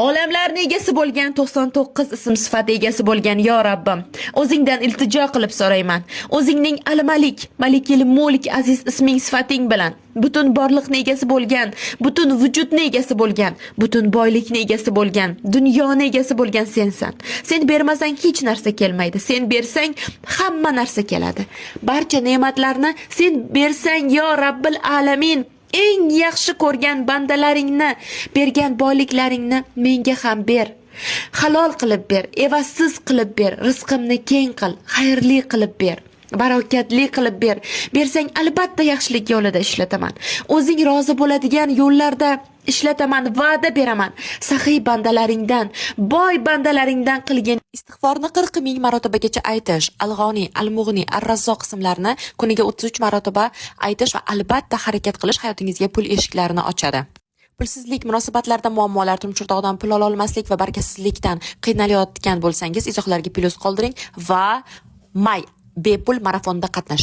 Olamlarning egasi bo'lgan 99 ism sifat egasi bo'lgan yo Rabbim, o'zingdan iltijo qilib so'rayman. O'zingning al-Malik, Malikil Mulk aziz isming sifating bilan butun borliqning egasi bo'lgan, butun vujudning egasi bo'lgan, butun boylikning egasi bo'lgan, dunyoning egasi bo'lgan sensan. Sen bermasang hech narsa kelmaydi. Sen bersang hamma narsa keladi. Barcha ne'matlarni sen bersang yo Rabbil alamin, eng yaxshi ko'rgan bandalaringni, bergan boyliklaringni menga ham ber. Halol qilib ber, evazsiz qilib ber, rizqimni keng qil, xayrli qilib ber. Barokatli qilib ber. Bersang albatta yaxshilik yo'lida ishlataman. O'zing rozi bo'ladigan yo'llarda ishlataman, va'da beraman. Saxiy bandalaringdan, boy bandalaringdan qilgan istig'forni 40 ming marotibagacha aytish, Al-G'oniy, Al-Mughni, Ar-Razzoq ismlarini kuniga 33 marotaba aytish va albatta harakat qilish hayotingizga pul eshiklarini ochadi. Pulsizlik munosabatlarda muammolar, turmush o'rtog'idan pul ola olmaslik va barakatsizlikdan qiynalayotgan bo'lsangiz, izohlarga plus qoldiring va bepul marafonda qatnash.